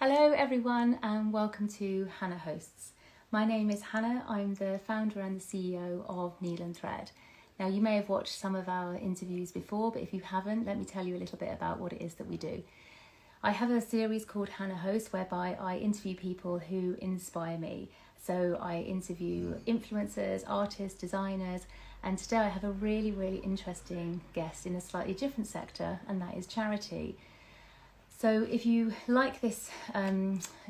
Hello everyone and welcome to Hannah Hosts. My name is Hannah, I'm the founder and the CEO of Needle and Thread. Now you may have watched some of our interviews before, but if you haven't, let me tell you a little bit about what it is that we do. I have a series called Hannah Hosts whereby I interview people who inspire me. So I interview influencers, artists, designers, and today I have a really interesting guest in a slightly different sector, and that is charity. So if you like this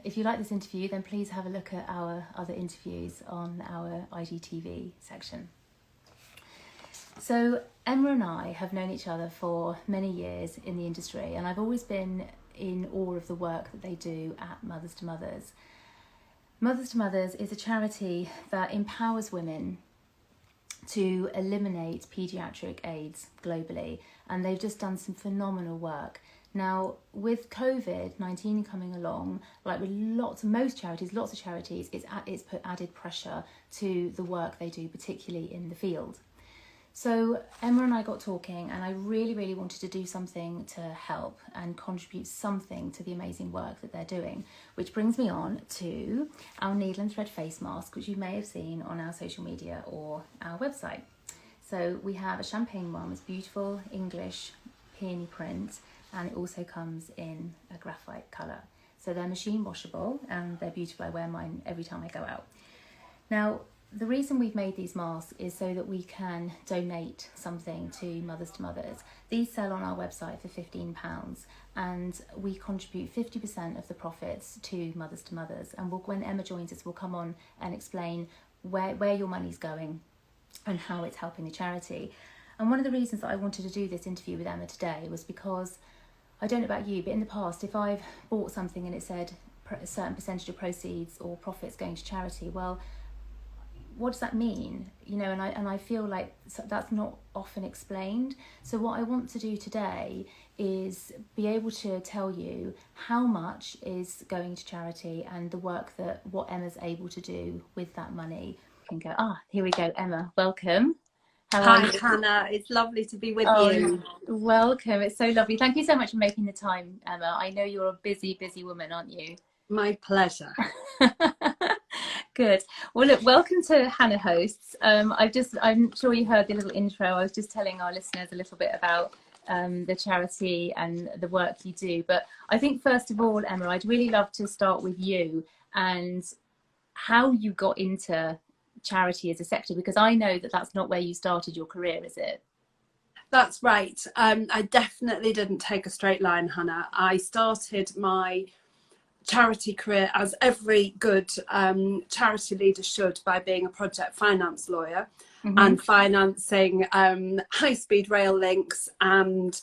interview, then please have a look at our other interviews on our IGTV section. So Emma and I have known each other for many years in the industry, and I've always been in awe of the work that they do at Mothers to Mothers. Mothers to Mothers is a charity that empowers women to eliminate paediatric AIDS globally, and they've just done some phenomenal work. Now, with COVID-19 coming along, like with lots of charities, it's put added pressure to the work they do, particularly in the field. So Emma and I got talking, and I really wanted to do something to help and contribute something to the amazing work that they're doing, which brings me on to our Needle and Thread face mask, which you may have seen on our social media or our website. So we have a champagne one, it's beautiful English peony print, and it also comes in a graphite colour. So they're machine washable and they're beautiful. I wear mine every time I go out. Now, the reason we've made these masks is so that we can donate something to Mothers. These sell on our website for £15, and we contribute 50% of the profits to Mothers. And when Emma joins us, we'll come on and explain where your money's going and how it's helping the charity. And one of the reasons that I wanted to do this interview with Emma today was because, I don't know about you, but in the past, if I've bought something and it said a certain percentage of proceeds or profits going to charity, well, what does that mean? You know, and I feel like that's not often explained. So what I want to do today is be able to tell you how much is going to charity and the work what Emma's able to do with that money. You can go, here we go, Emma, welcome. Hi Hannah, it's lovely to be with you. Welcome, it's so lovely. Thank you so much for making the time, Emma. I know you're a busy woman, aren't you? My pleasure. Good. Well, look, welcome to Hannah Hosts. I'm sure you heard the little intro. I was just telling our listeners a little bit about the charity and the work you do. But I think first of all, Emma, I'd really love to start with you and how you got into charity as a sector, because I know that that's not where you started your career, is it? That's right. I definitely didn't take a straight line, Hannah. I started my charity career, as every good charity leader should, by being a project finance lawyer and financing high-speed rail links and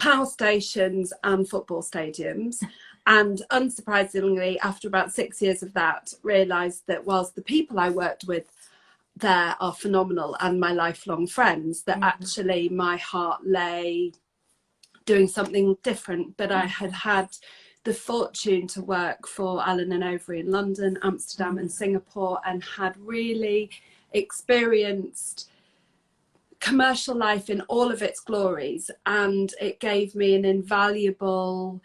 power stations and football stadiums. And unsurprisingly, after about 6 years of that, realised that whilst the people I worked with there are phenomenal and my lifelong friends, that actually my heart lay doing something different. But I had the fortune to work for Allen & Overy in London, Amsterdam and Singapore, and had really experienced commercial life in all of its glories. And it gave me an invaluable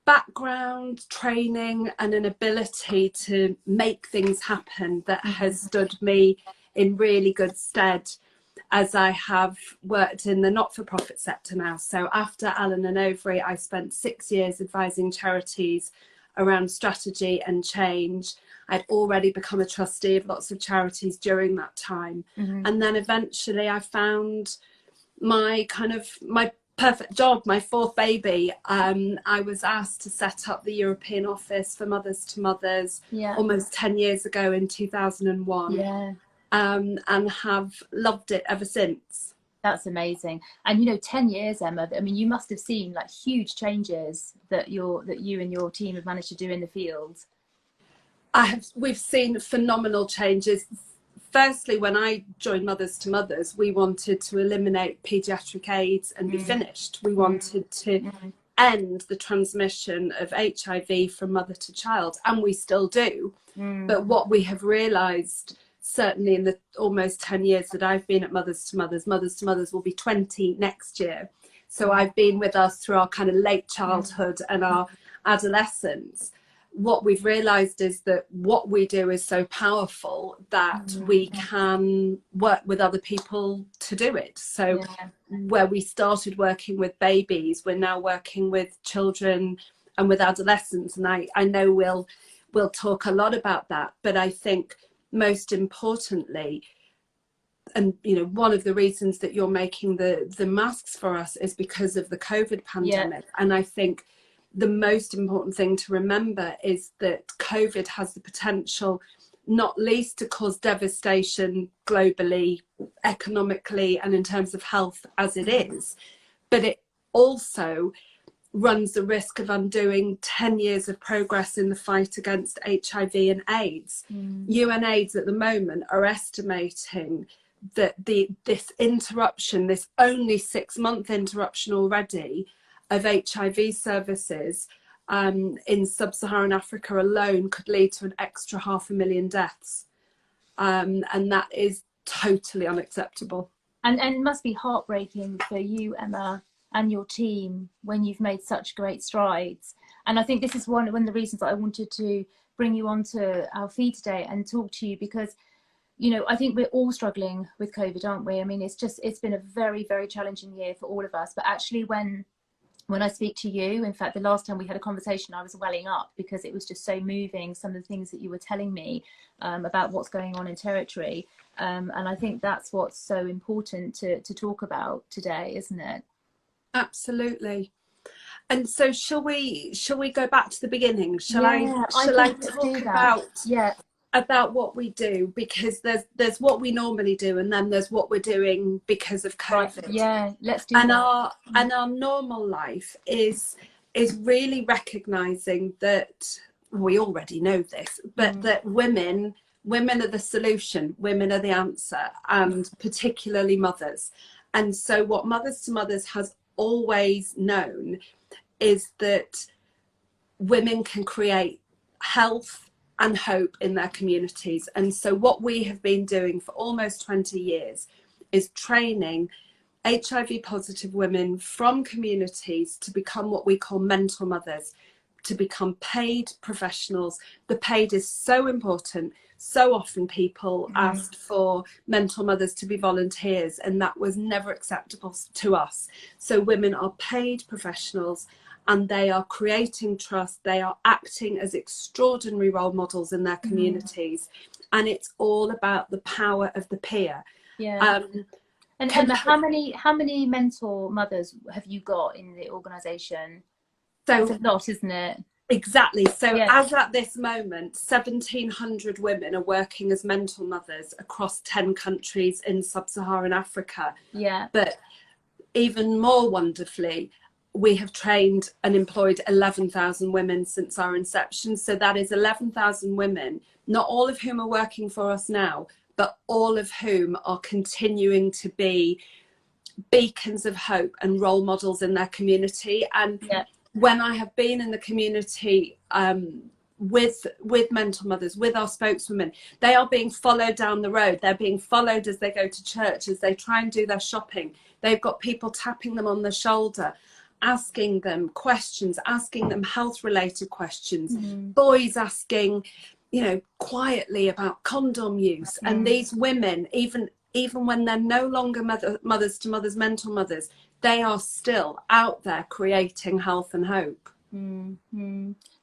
background, training and an ability to make things happen that has stood me in really good stead as I have worked in the not-for-profit sector now. So after Allen & Overy, I spent 6 years advising charities around strategy and change. I'd already become a trustee of lots of charities during that time. And then eventually I found my perfect job, my fourth baby. I was asked to set up the European office for Mothers to Mothers almost 10 years ago in 2001. And have loved it ever since. That's amazing. And you know, 10 years, Emma, I mean, you must have seen like huge changes that you and your team have managed to do in the field. We've seen phenomenal changes. Firstly, when I joined Mothers to Mothers, we wanted to eliminate paediatric AIDS and be finished. We wanted to end the transmission of HIV from mother to child, and we still do. But what we have realised, certainly in the almost 10 years that I've been at Mothers to Mothers will be 20 next year. So I've been with us through our kind of late childhood and our adolescents, what we've realized is that what we do is so powerful that we can work with other people to do it. So where we started working with babies, we're now working with children and with adolescents. And I know we'll talk a lot about that. But I think most importantly, and you know, one of the reasons that you're making the masks for us is because of the COVID pandemic. And I think the most important thing to remember is that COVID has the potential, not least to cause devastation globally, economically, and in terms of health as it is, but it also runs the risk of undoing 10 years of progress in the fight against HIV and AIDS. UNAIDS at the moment are estimating that this interruption, this only 6-month interruption already of HIV services in sub-Saharan Africa alone could lead to an extra 500,000 deaths. And that is totally unacceptable. And it must be heartbreaking for you, Emma, and your team when you've made such great strides. And I think this is one of the reasons that I wanted to bring you onto our feed today and talk to you, because you know, I think we're all struggling with COVID, aren't we? I mean, it's been a very, very challenging year for all of us. But actually when I speak to you, in fact, the last time we had a conversation, I was welling up because it was just so moving, some of the things that you were telling me about what's going on in territory. And I think that's what's so important to talk about today, isn't it? Absolutely. And so shall we go back to the beginning? Shall I talk about what we do, because there's what we normally do, and then there's what we're doing because of COVID. Right. Yeah, let's do that. Our normal life is really recognizing that we already know this, but that women are the solution, women are the answer, and particularly mothers. And so what Mothers to Mothers has always known is that women can create health and hope in their communities. And so what we have been doing for almost 20 years is training HIV positive women from communities to become what we call mental mothers, to become paid professionals. The paid is so important. So often people asked for mental mothers to be volunteers, and that was never acceptable to us. So women are paid professionals, and they are creating trust. They are acting as extraordinary role models in their communities. And it's all about the power of the peer. Yeah. And Emma, how many mentor mothers have you got in the organisation? So it's a lot, isn't it? Exactly. So as at this moment, 1,700 women are working as mentor mothers across 10 countries in sub-Saharan Africa. Yeah. But even more wonderfully, we have trained and employed 11,000 women since our inception. So that is 11,000 women, not all of whom are working for us now, but all of whom are continuing to be beacons of hope and role models in their community. And when I have been in the community with mental mothers, with our spokeswomen, they are being followed down the road. They're being followed as they go to church, as they try and do their shopping. They've got people tapping them on the shoulder, asking them questions, asking them health related questions, boys asking, you know, quietly about condom use. And these women, even when they're no longer mothers to mothers, mental mothers, they are still out there creating health and hope.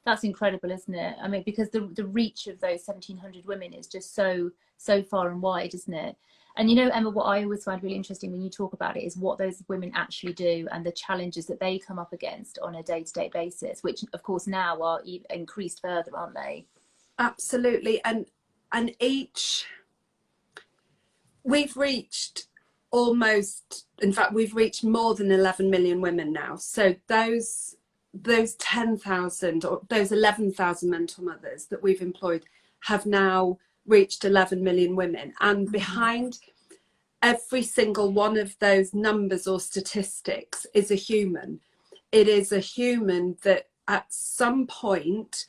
That's incredible, isn't it? I mean, because the reach of those 1,700 women is just so far and wide, isn't it? And you know, Emma, what I always find really interesting when you talk about it is what those women actually do and the challenges that they come up against on a day-to-day basis, which of course now are increased further, aren't they? Absolutely. And we've reached almost, in fact, we've reached more than 11 million women now. So those 10,000 or those 11,000 mental mothers that we've employed have now reached 11 million women. And behind every single one of those numbers or statistics is a human. It is a human that at some point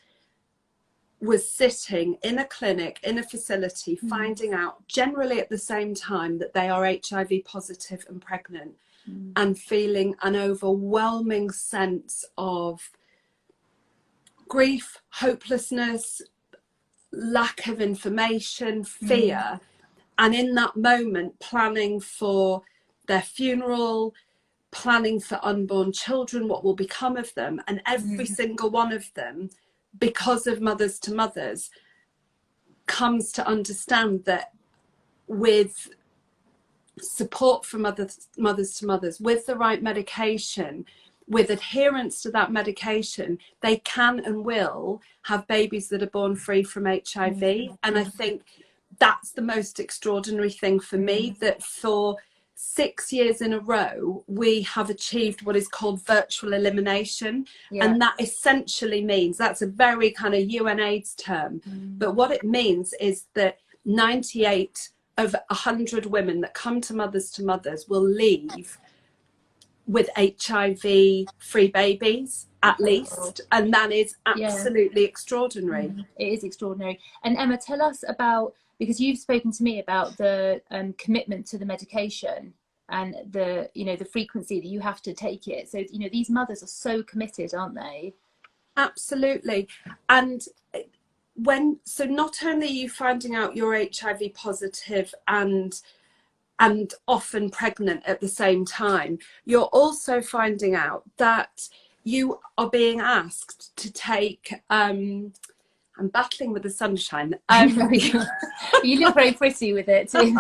was sitting in a clinic, in a facility, finding out generally at the same time that they are HIV positive and pregnant, and feeling an overwhelming sense of grief, hopelessness, lack of information, fear, and in that moment planning for their funeral, planning for unborn children, what will become of them. And every single one of them, because of Mothers to Mothers, comes to understand that with support from Mothers to Mothers, with the right medication, with adherence to that medication, they can and will have babies that are born free from HIV. And I think that's the most extraordinary thing for me, that for 6 years in a row, we have achieved what is called virtual elimination. And that essentially means, that's a very kind of UNAIDS term, but what it means is that 98 of 100 women that come to Mothers will leave with HIV free babies at least, and that is absolutely extraordinary. It is extraordinary. And Emma, tell us about, because you've spoken to me about the commitment to the medication and the, you know, the frequency that you have to take it. So, you know, these mothers are so committed, aren't they? Absolutely. And so not only are you finding out you're HIV positive and often pregnant at the same time, you're also finding out that you are being asked to take, I'm battling with the sunshine. You look very pretty with it too.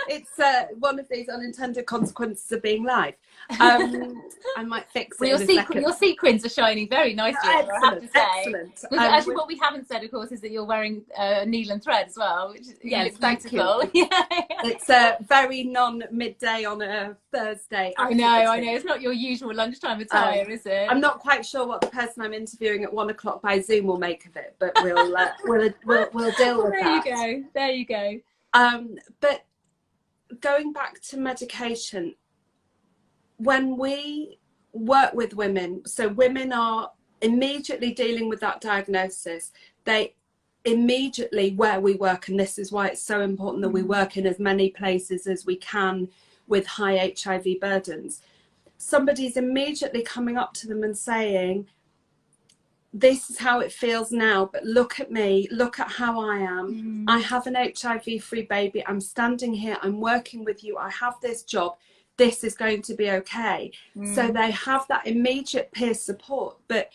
It's one of these unintended consequences of being live. I might fix it. Well, your sequins are shining very nicely. Excellent, I have to say. excellent. Actually, what we haven't said, of course, is that you're wearing needle and thread as well, which looks beautiful. It's a very non-midday on a Thursday. I know. It's not your usual lunchtime attire, is it? I'm not quite sure what the person I'm interviewing at 1 o'clock by Zoom will make of it, but we'll deal with that. There you go. But going back to medication, when we work with women, so women are immediately dealing with that diagnosis, they immediately, where we work, and this is why it's so important that we work in as many places as we can with high HIV burdens, somebody's immediately coming up to them and saying, this is how it feels now, but look at me, look at how I am. I have an HIV-free baby. I'm standing here, I'm working with you. I have this job. This is going to be okay. So they have that immediate peer support, but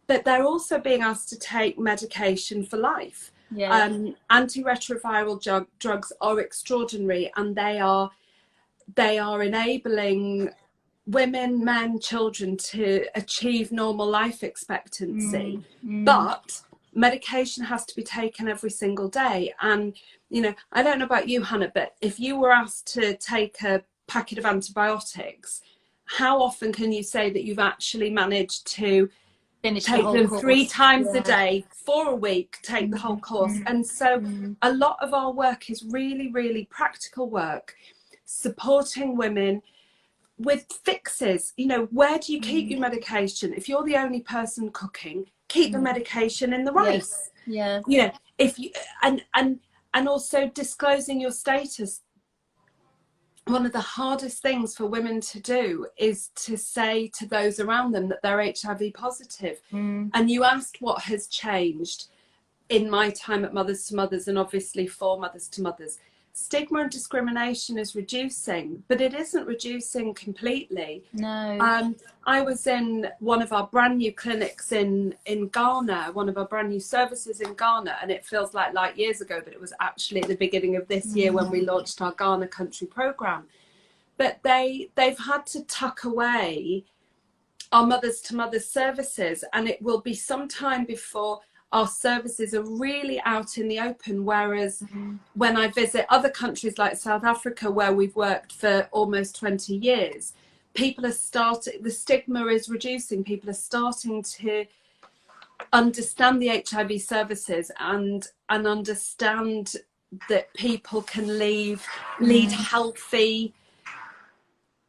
they're also being asked to take medication for life. Antiretroviral drugs are extraordinary, and they are enabling women, men, children to achieve normal life expectancy. But medication has to be taken every single day. And, you know, I don't know about you, Hannah, but if you were asked to take a packet of antibiotics, how often can you say that you've actually managed to take them 3 times a day for a week, take the whole course? And so a lot of our work is really, really practical work, supporting women with fixes. You know, where do you keep your medication? If you're the only person cooking, keep the medication in the rice. You know, if you and also disclosing your status. One of the hardest things for women to do is to say to those around them that they're HIV positive. And you asked what has changed in my time at Mothers to Mothers, and obviously for Mothers to Mothers. Stigma and discrimination is reducing, but it isn't reducing completely. No. I was in one of our brand new clinics in Ghana, one of our brand new services in Ghana, and it feels like light years ago, but it was actually at the beginning of this year when we launched our Ghana country program. But they've had to tuck away our Mothers to Mothers services, and it will be some time before our services are really out in the open. Whereas when I visit other countries like South Africa, where we've worked for almost 20 years, people are starting, the stigma is reducing. People are starting to understand the HIV services and understand that people can lead healthy,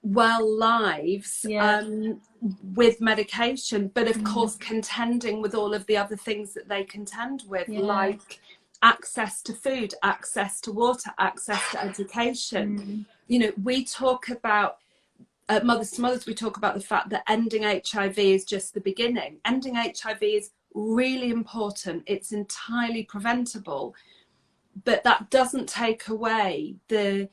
well lives with medication, but of course contending with all of the other things that they contend with, like access to food, access to water, access to education. You know, we talk about at Mothers to Mothers, we talk about the fact that ending HIV is just the beginning. Ending HIV is really important. It's entirely preventable, but that doesn't take away the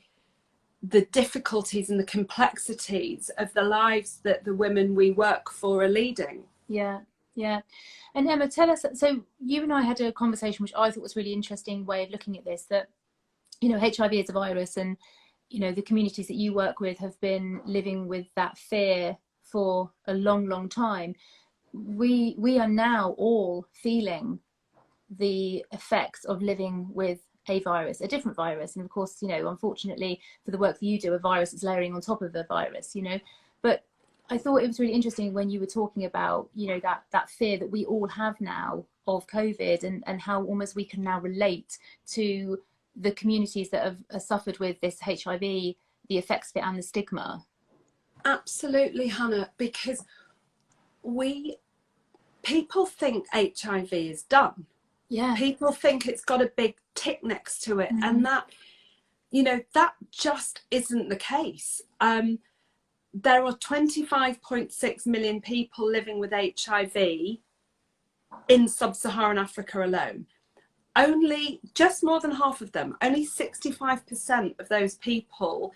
difficulties and the complexities of the lives that the women we work for are leading. Yeah, yeah. And Emma, tell us, so you and I had a conversation which I thought was a really interesting way of looking at this, that, you know, HIV is a virus, and, you know, the communities that you work with have been living with that fear for a long, long time. We are now all feeling the effects of living with a virus, a different virus. And of course, you know, unfortunately for the work that you do, a virus is layering on top of a virus, you know. But I thought it was really interesting when you were talking about, you know, that fear that we all have now of COVID, and how almost we can now relate to the communities that have suffered with this HIV, the effects of it and the stigma. Absolutely, Hannah, because people think HIV is done. Yeah. People think it's got a big tick next to it, and that, you know, that just isn't the case. There are 25.6 million people living with HIV in sub-Saharan Africa alone. Only just more than half of them, only 65% of those people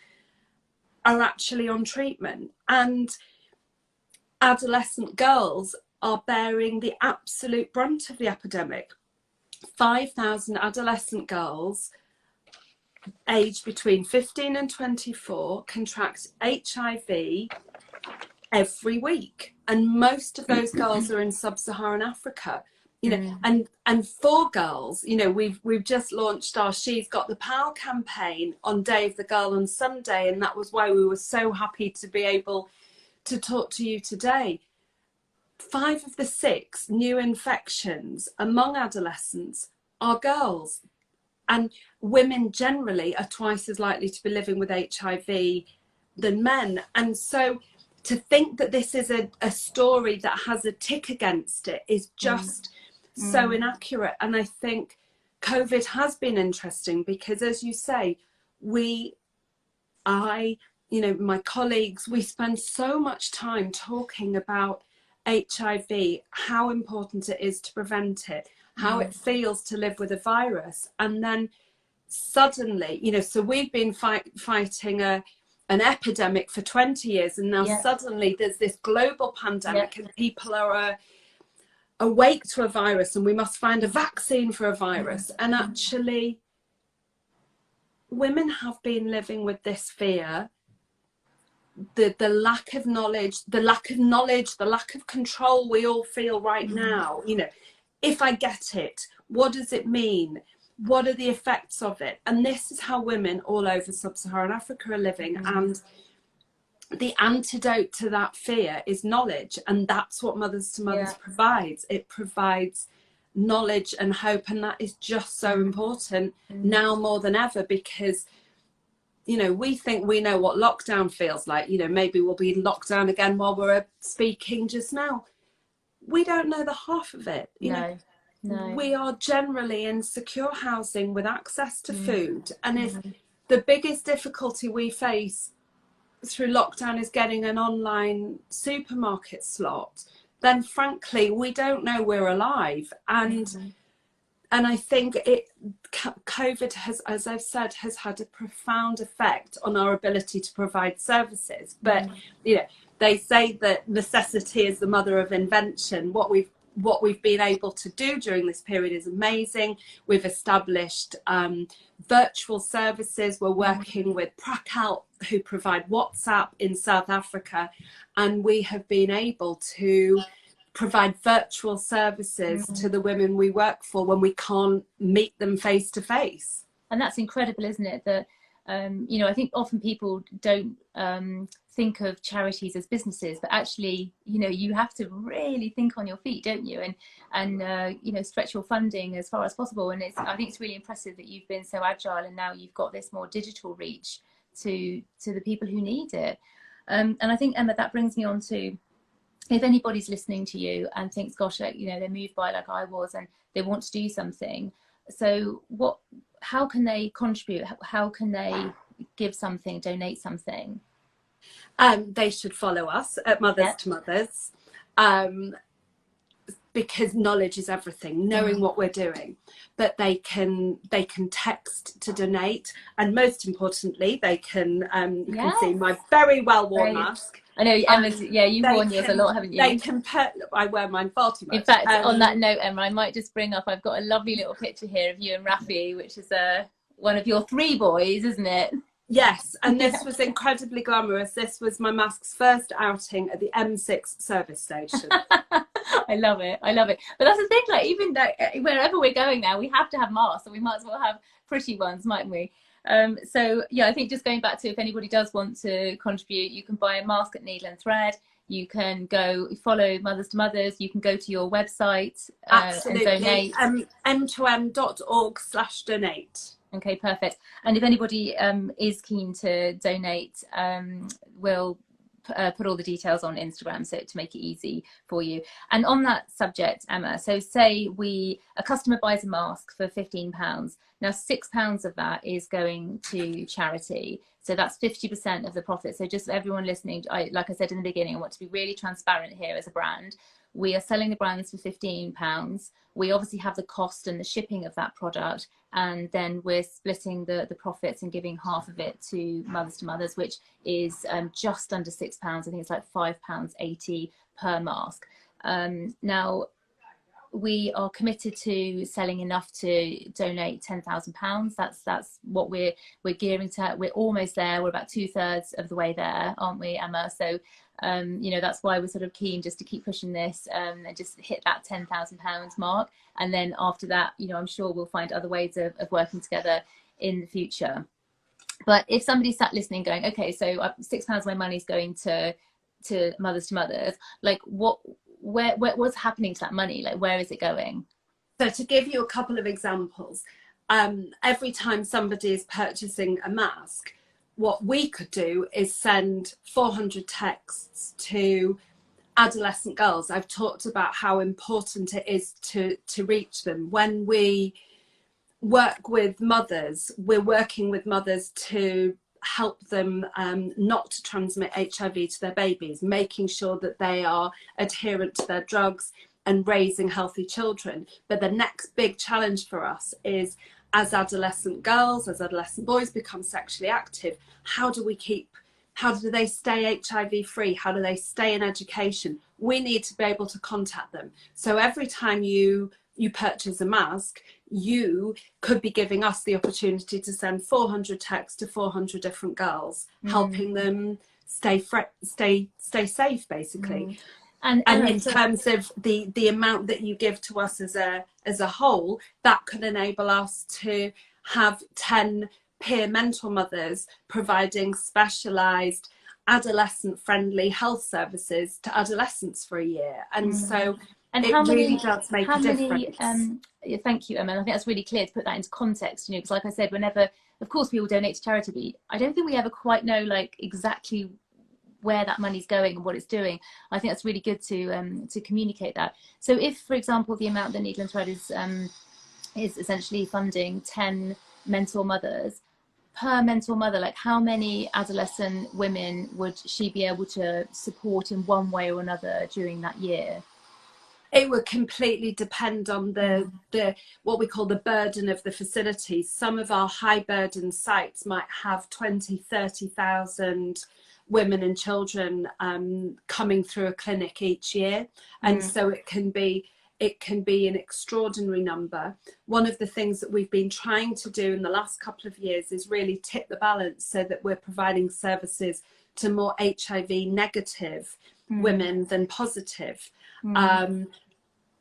are actually on treatment, and adolescent girls are bearing the absolute brunt of the epidemic. 5,000 adolescent girls aged between 15 and 24 contract HIV every week, and most of those girls are in sub-Saharan Africa. You know, and for girls, you know, we've just launched our She's Got the Power campaign on Day of the Girl on Sunday, and that was why we were so happy to be able to talk to you today. 5 of the 6 new infections among adolescents are girls, and women generally are twice as likely to be living with HIV than men. And so to think that this is a story that has a tick against it is just so inaccurate. And I think COVID has been interesting because, as you say, you know, my colleagues, we spend so much time talking about HIV, how important it is to prevent it, how it feels to live with a virus. And then suddenly, you know, so we've been fighting an epidemic for 20 years, and now suddenly there's this global pandemic, and people are awake to a virus, and we must find a vaccine for a virus. And actually, women have been living with this fear, the lack of knowledge, the lack of control we all feel right now. You know, if I get it, what does it mean? What are the effects of it? And this is how women all over sub-Saharan Africa are living. And the antidote to that fear is knowledge, and that's what Mothers to Mothers provides. It provides knowledge and hope, and that is just so important now more than ever, because, you know, we think we know what lockdown feels like. You know, maybe we'll be locked down again while we're speaking just now. We don't know the half of it. You know, we are generally in secure housing with access to food, and if the biggest difficulty we face through lockdown is getting an online supermarket slot, then frankly we don't know we're alive. And I think COVID has, as I've said, has had a profound effect on our ability to provide services. But you know, they say that necessity is the mother of invention. What we've been able to do during this period is amazing. We've established virtual services. We're working with Prakal, who provide WhatsApp in South Africa, and we have been able to provide virtual services to the women we work for when we can't meet them face to face. And that's incredible, isn't it? That you know, I think often people don't think of charities as businesses, but actually, you know, you have to really think on your feet, don't you? And you know, stretch your funding as far as possible. And I think it's really impressive that you've been so agile, and now you've got this more digital reach to the people who need it. And I think, Emma, that brings me on to, if anybody's listening to you and thinks, gosh, like, you know, they're moved by like I was, and they want to do something. So how can they contribute? How can they give something, donate something? They should follow us at Mothers Yeah. to Mothers, because knowledge is everything, knowing what we're doing. But they can text to donate, and most importantly, they can you can see my very well worn mask. I know, Emma's, yeah, you've worn yours a lot, haven't you? They can I wear mine far too much. In fact, on that note, Emma, I might just bring up, I've got a lovely little picture here of you and Rafi, which is one of your 3 boys, isn't it? Yes, and this was incredibly glamorous. This was my mask's first outing at the M6 service station. I love it. I love it. But that's the thing, like, even wherever we're going now, we have to have masks, so we might as well have pretty ones, mightn't we? So yeah, I think just going back to, if anybody does want to contribute, you can buy a mask at Needle and Thread. You can go follow Mothers to Mothers. You can go to your website and donate. m2m.org/donate. Okay, perfect. And if anybody is keen to donate, we'll put all the details on Instagram, so to make it easy for you. And on that subject, Emma, so say a customer buys a mask for £15. Now £6 of that is going to charity. So that's 50% of the profit. So just for everyone listening, like I said in the beginning, I want to be really transparent here as a brand. We are selling the brands for £15. We obviously have the cost and the shipping of that product, and then we're splitting the profits and giving half of it to Mothers, which is just under £6. I think it's like £5.80 per mask. Now, we are committed to selling enough to donate £10,000. That's what we're gearing to. We're almost there. We're about 2/3 of the way there, aren't we, Emma? So you know, that's why we're sort of keen just to keep pushing this and just hit that £10,000 mark. And then after that, you know, I'm sure we'll find other ways of working together in the future. But if somebody sat listening going, okay, so £6 of my money's going to Mothers to Mothers, like what's happening to that money? Like, where is it going? So to give you a couple of examples, every time somebody is purchasing a mask, what we could do is send 400 texts to adolescent girls. I've talked about how important it is to reach them. When we work with mothers, we're working with mothers to help them not to transmit HIV to their babies, making sure that they are adherent to their drugs and raising healthy children. But the next big challenge for us is, as adolescent girls, as adolescent boys become sexually active, how do they stay HIV free? How do they stay in education? We need to be able to contact them. So every time you purchase a mask, you could be giving us the opportunity to send 400 texts to 400 different girls, helping them stay safe, basically. And in terms of the amount that you give to us as a whole, that could enable us to have 10 peer mentor mothers providing specialised adolescent friendly health services to adolescents for a year. And so and it really does make a difference. Thank you, Emma. I think that's really clear to put that into context, you know, because like I said, whenever, of course, people donate to charity, but I don't think we ever quite know like exactly where that money's going and what it's doing. I think that's really good to communicate that. So if, for example, the amount that Needle and Thread is essentially funding 10 mentor mothers, per mentor mother, like how many adolescent women would she be able to support in one way or another during that year? It would completely depend on the what we call the burden of the facilities. Some of our high burden sites might have 20,000-30,000 women and children coming through a clinic each year, and so it can be an extraordinary number. One of the things that we've been trying to do in the last couple of years is really tip the balance so that we're providing services to more HIV negative women than positive.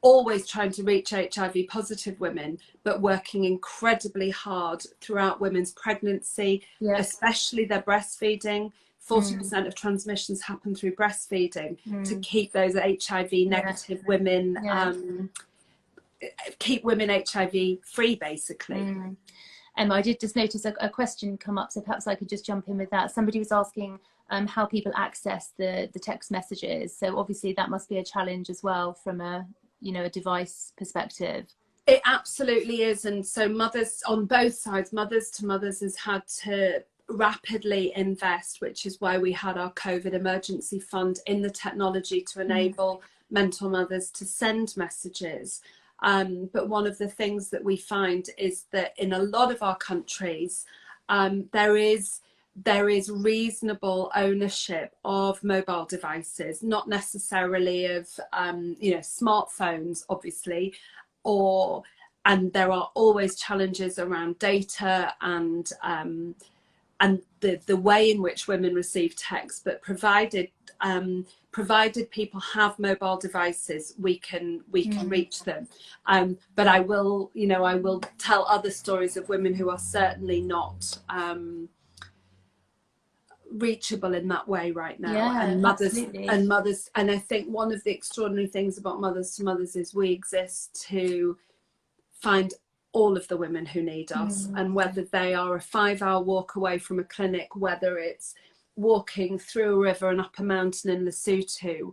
Always trying to reach HIV positive women, but working incredibly hard throughout women's pregnancy, especially their breastfeeding. 40% of transmissions happen through breastfeeding, to keep those HIV negative women, keep women HIV free, basically. Emma, I did just notice a question come up, so perhaps I could just jump in with that. Somebody was asking how people access the text messages. So obviously that must be a challenge as well from a device perspective. It absolutely is. And so mothers on both sides, Mothers to Mothers has had to rapidly invest, which is why we had our COVID emergency fund, in the technology to enable mental mothers to send messages. But one of the things that we find is that in a lot of our countries, there is reasonable ownership of mobile devices, not necessarily of smartphones, obviously, and there are always challenges around data and the way in which women receive text. But provided people have mobile devices, we can reach them. But I will tell other stories of women who are certainly not reachable in that way right now. Yeah, and mothers absolutely. and I think one of the extraordinary things about Mothers to Mothers is we exist to find all of the women who need us, and whether they are a 5-hour walk away from a clinic, whether it's walking through a river and up a mountain in Lesotho,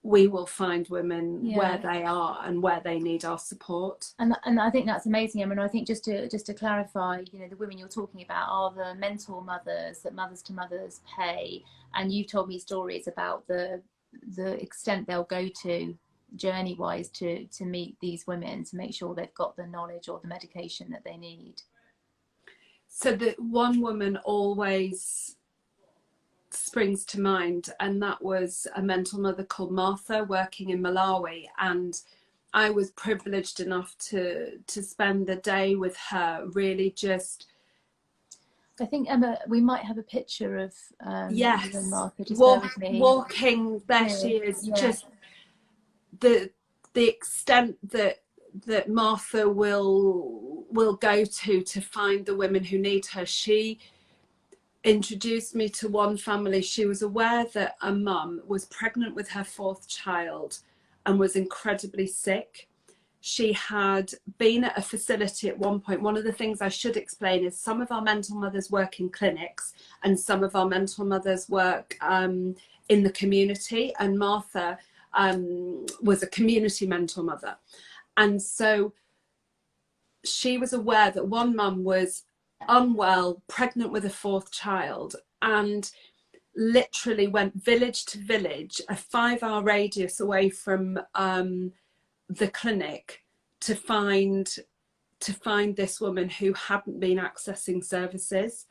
we will find women where they are and where they need our support. And I think that's amazing. I mean, I think just to clarify, the women you're talking about are the mentor mothers that Mothers to Mothers pay. And you've told me stories about the extent they'll go to journey wise to meet these women, to make sure they've got the knowledge or the medication that they need. So the one woman always springs to mind, and that was a mental mother called Martha, working in Malawi, and I was privileged enough to spend the day with her, really just, I think, Emma, we might have a picture of yes, Martha, just bear with me. Walking, there she is. Just the extent that Martha will go to find the women who need her. She introduced me to one family. She was aware that a mum was pregnant with her 4th child and was incredibly sick. She had been at a facility at one point. One of the things I should explain is some of our mental mothers work in clinics and some of our mental mothers work in the community, and Martha was a community mental mother. And so she was aware that one mum was unwell, pregnant with a 4th child, and literally went village to village, a 5-hour radius away from the clinic, to find this woman who hadn't been accessing services.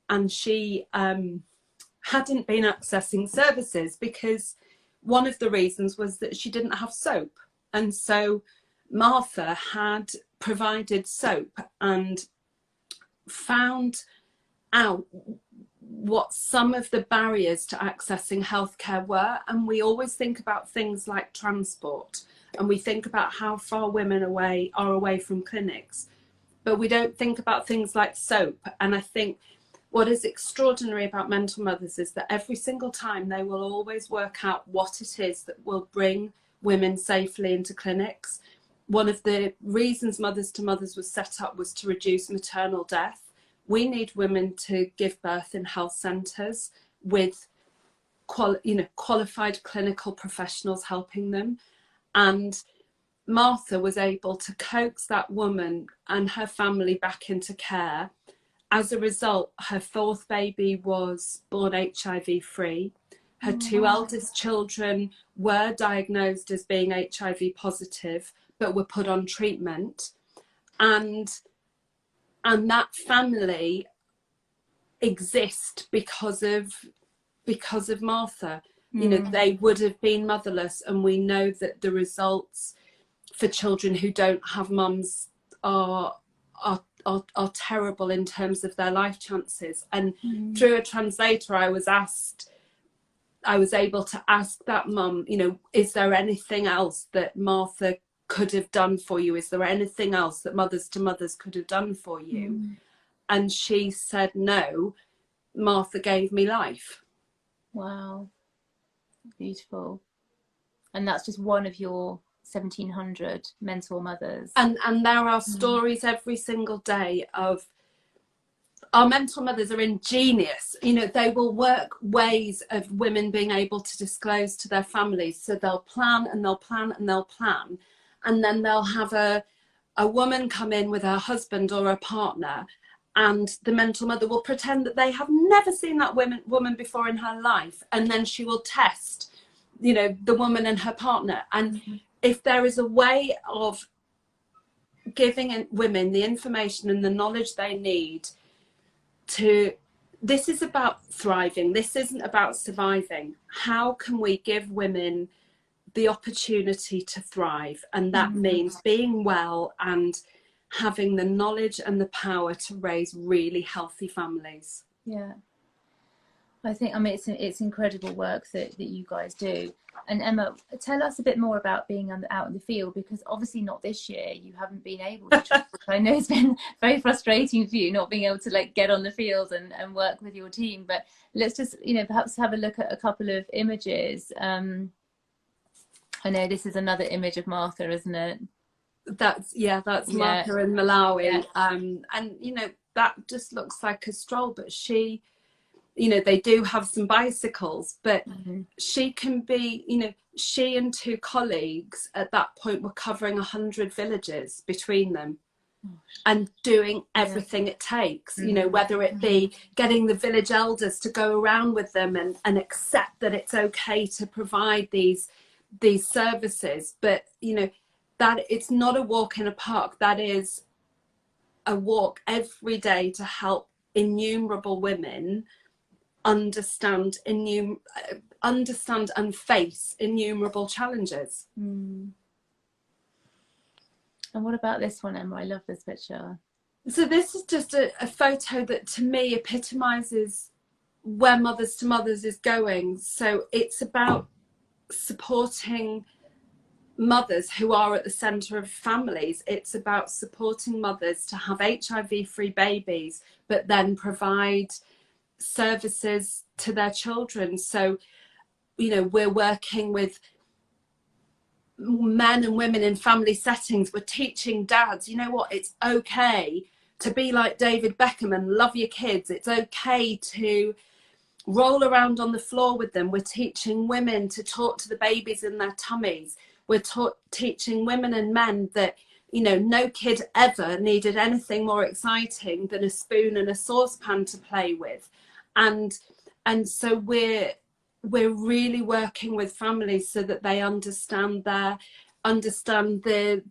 And she hadn't been accessing services because one of the reasons was that she didn't have soap. And so Martha had provided soap and found out what some of the barriers to accessing healthcare were. And we always think about things like transport, and we think about how far women are away from clinics, but we don't think about things like soap. And I think what is extraordinary about mental mothers is that every single time they will always work out what it is that will bring women safely into clinics. One of the reasons Mothers to Mothers was set up was to reduce maternal death. We need women to give birth in health centres with qualified clinical professionals helping them. And Martha was able to coax that woman and her family back into care. As a result, her 4th baby was born HIV free. Her 2 eldest children were diagnosed as being HIV positive, but were put on treatment. And that family exist because of Martha. They would have been motherless, and we know that the results for children who don't have mums are terrible in terms of their life chances. And through a translator, I was able to ask that mum, is there anything else that Martha could have done for you? Is there anything else that Mothers to Mothers could have done for you? And she said, no, Martha gave me life. Wow, beautiful. And that's just one of your 1,700 mentor mothers. And there are stories every single day of our mentor mothers are ingenious. They will work ways of women being able to disclose to their families. So they'll plan and they'll plan and they'll plan. And then they'll have a woman come in with her husband or a partner, and the mental mother will pretend that they have never seen that woman before in her life, and then she will test, you know, the woman and her partner. And if there is a way of giving women the information and the knowledge they need to, this is about thriving, this isn't about surviving. How can we give women the opportunity to thrive? And that means being well and having the knowledge and the power to raise really healthy families. Yeah, I think, I mean, it's incredible work that you guys do. And Emma, tell us a bit more about being out in the field, because obviously not this year, you haven't been able to travel. I know it's been very frustrating for you not being able to like get on the field and work with your team, but let's just, you know, perhaps have a look at a couple of images. I know this is another image of Martha, isn't it? That's Martha in Malawi. And you know, that just looks like a stroll, but she, you know, they do have some bicycles, but she can be, you know, she and two colleagues at that point were covering 100 villages between them and doing everything it takes, you know, whether it be getting the village elders to go around with them and accept that it's okay to provide these services. But, you know, that it's not a walk in a park, that is a walk every day to help innumerable women understand and face innumerable challenges. And what about this one, Emma? I love this picture. So this is just a photo that to me epitomizes where Mothers to Mothers is going. So it's about supporting mothers who are at the center of families. It's about supporting mothers to have HIV-free babies, but then provide services to their children. So, you know, we're working with men and women in family settings. We're teaching dads, you know what, it's okay to be like David Beckham and love your kids. It's okay to roll around on the floor with them. We're teaching women to talk to the babies in their tummies. We're teaching women and men that, you know, no kid ever needed anything more exciting than a spoon and a saucepan to play with. And so we're really working with families so that they understand the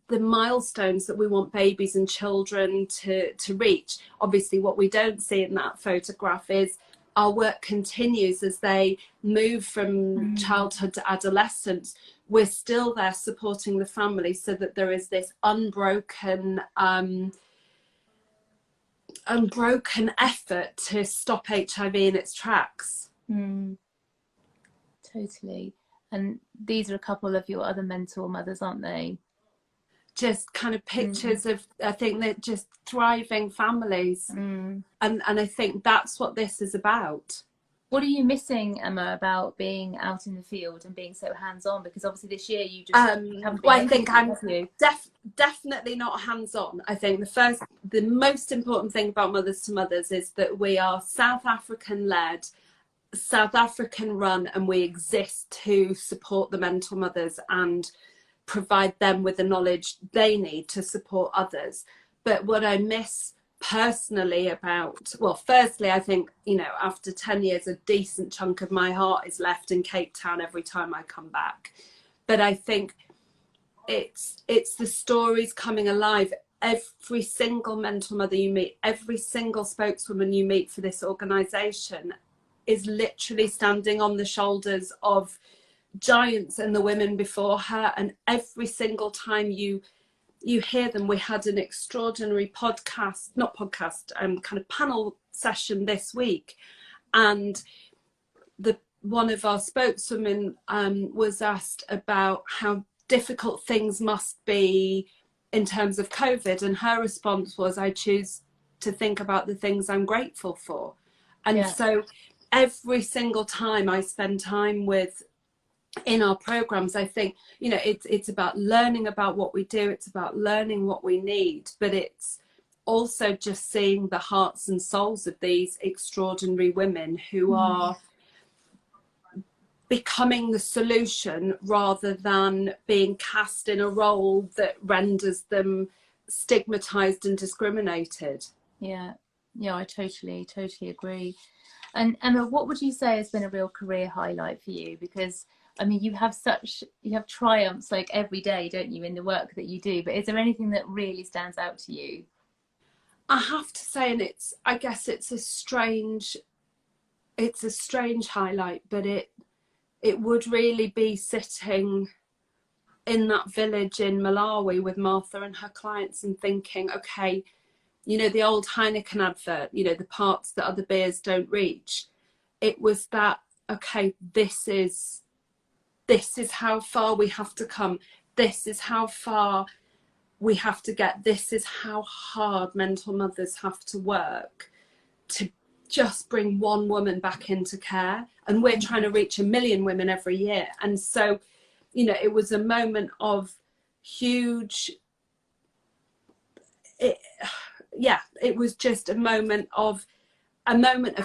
milestones that we want babies and children to reach. Obviously, what we don't see in that photograph is our work continues as they move from childhood to adolescence. We're still there supporting the family so that there is this unbroken effort to stop HIV in its tracks. Totally. And these are a couple of your other mentor mothers, aren't they? Just kind of pictures of, I think, they're just thriving families. And I think that's what this is about. What are you missing, Emma, about being out in the field and being so hands-on? Because obviously this year you just haven't been. Well, I think I'm definitely not hands-on. I think the most important thing about Mothers to Mothers is that we are South African-led, South African-run, and we exist to support the mental mothers and provide them with the knowledge they need to support others. But what I miss personally about, well, firstly, I think, you know, after 10 years, a decent chunk of my heart is left in Cape Town every time I come back. But I think it's the stories coming alive. Every single mental mother you meet, every single spokeswoman you meet for this organisation is literally standing on the shoulders of giants and the women before her. And every single time you hear them, we had an extraordinary kind of panel session this week, and one of our spokeswomen was asked about how difficult things must be in terms of COVID, and her response was, I choose to think about the things I'm grateful for. And so every single time I spend time in our programs, I think, you know, it's about learning about what we do, it's about learning what we need, but it's also just seeing the hearts and souls of these extraordinary women who are becoming the solution rather than being cast in a role that renders them stigmatized and discriminated. Yeah, Yeah, I totally agree. And Emma, what would you say has been a real career highlight for you? Because I mean, you have triumphs like every day, don't you, in the work that you do? But is there anything that really stands out to you? I have to say, and I guess it's a strange highlight, but it would really be sitting in that village in Malawi with Martha and her clients and thinking, okay, you know, the old Heineken advert, you know, the parts that other beers don't reach. It was that, okay, this is how far we have to come. This is how far we have to get. This is how hard mental mothers have to work to just bring one woman back into care. And we're trying to reach 1 million women every year. And so, you know, it was a moment of huge, it was just a moment of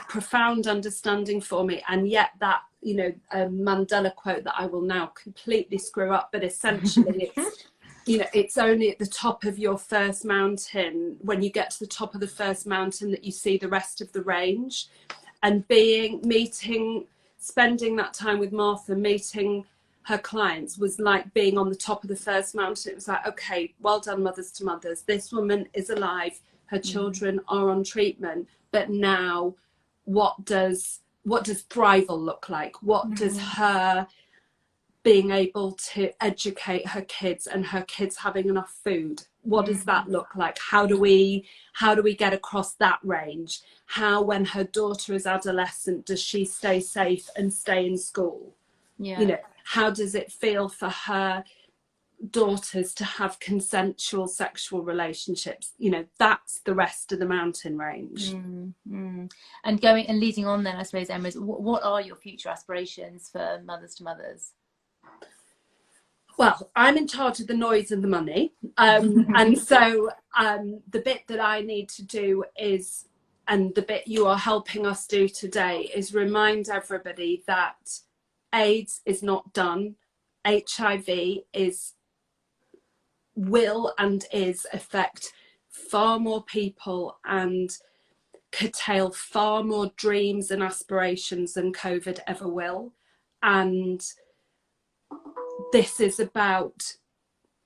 profound understanding for me. And yet that, you know, a Mandela quote that I will now completely screw up, but essentially it's, you know, it's only at the top of your first mountain, when you get to the top of the first mountain, that you see the rest of the range. And spending that time with Martha, meeting her clients, was like being on the top of the first mountain. It was like, okay, well done, Mothers to Mothers. This woman is alive. Her children are on treatment. But now, what does thrival look like? What does her being able to educate her kids and her kids having enough food, what does that look like? How do we get across that range? How, when her daughter is adolescent, does she stay safe and stay in school? You know, how does it feel for her daughters to have consensual sexual relationships? You know, that's the rest of the mountain range. And going and leading on then, I suppose, Emma, what are your future aspirations for Mothers to Mothers? Well, I'm in charge of the noise and the money. And so the bit that I need to do is, and the bit you are helping us do today, is remind everybody that AIDS is not done. HIV will and is affect far more people and curtail far more dreams and aspirations than COVID ever will. And this is about,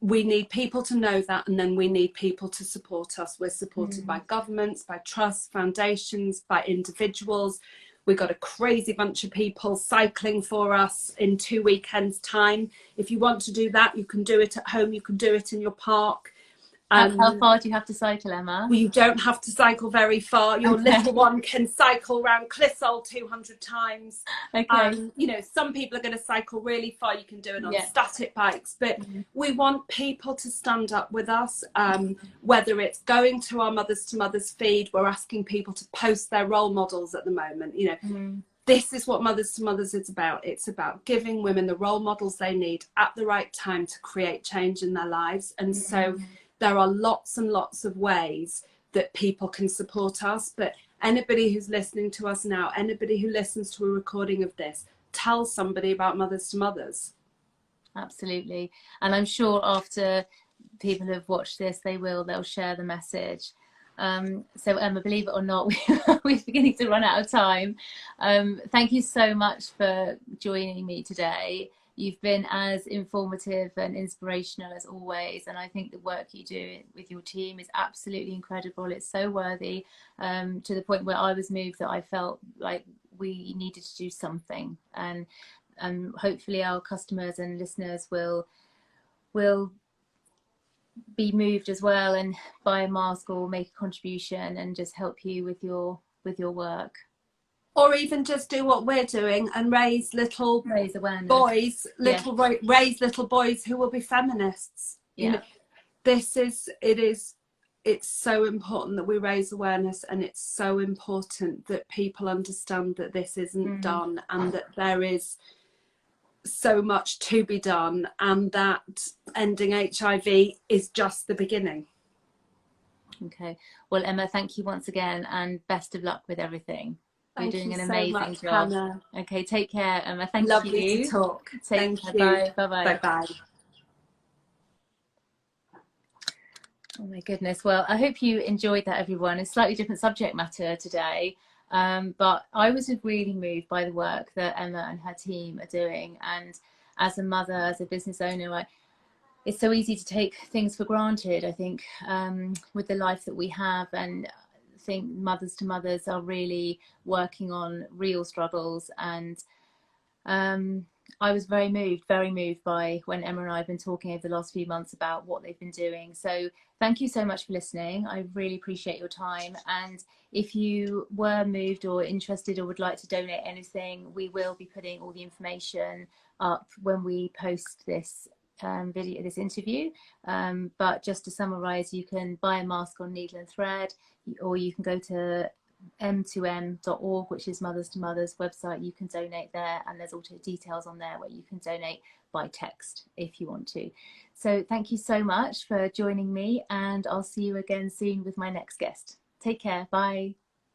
we need people to know that, and then we need people to support us. We're supported by governments, by trusts, foundations, by individuals. We've got a crazy bunch of people cycling for us in 2 weekends' time. If you want to do that, you can do it at home, you can do it in your park. How far do you have to cycle, Emma? Well, you don't have to cycle very far. Your little one can cycle around Clissold 200 times. Okay. You know, some people are going to cycle really far. You can do it on static bikes. But we want people to stand up with us, whether it's going to our Mothers to Mothers feed. We're asking people to post their role models at the moment. You know, this is what Mothers to Mothers is about. It's about giving women the role models they need at the right time to create change in their lives. And so there are lots and lots of ways that people can support us. But anybody who's listening to us now, anybody who listens to a recording of this, tell somebody about Mothers to Mothers. Absolutely. And I'm sure after people have watched this, they'll share the message. So Emma, believe it or not, we're beginning to run out of time. Thank you so much for joining me today. You've been as informative and inspirational as always, and I think the work you do with your team is absolutely incredible. It's so worthy, to the point where I was moved that I felt like we needed to do something, and hopefully our customers and listeners will be moved as well and buy a mask or make a contribution and just help you with your work. Or even just do what we're doing and raise awareness. Boys, raise little boys who will be feminists. You know, it's so important that we raise awareness, and it's so important that people understand that this isn't done, and that there is so much to be done, and that ending HIV is just the beginning. Okay. Well, Emma, thank you once again, and best of luck with everything. You're doing an amazing job. Hannah. Okay, take care, Emma. Thank you. Lovely to talk. Take care. Bye. Bye-bye. Bye-bye. Oh my goodness. Well, I hope you enjoyed that, everyone. It's slightly different subject matter today. But I was just really moved by the work that Emma and her team are doing. And as a mother, as a business owner, it's so easy to take things for granted, I think, with the life that we have. And I think mothers to mothers are really working on real struggles. And I was very moved by when Emma and I have been talking over the last few months about what they've been doing. So thank you so much for listening. I really appreciate your time. And if you were moved or interested or would like to donate anything, we will be putting all the information up when we post this video, this interview. But just to summarize, you can buy a mask on Needle and Thread, or you can go to m2m.org, which is Mothers to Mothers website. You can donate there, and there's also details on there where you can donate by text if you want to. So thank you so much for joining me, and I'll see you again soon with my next guest. Take care. Bye.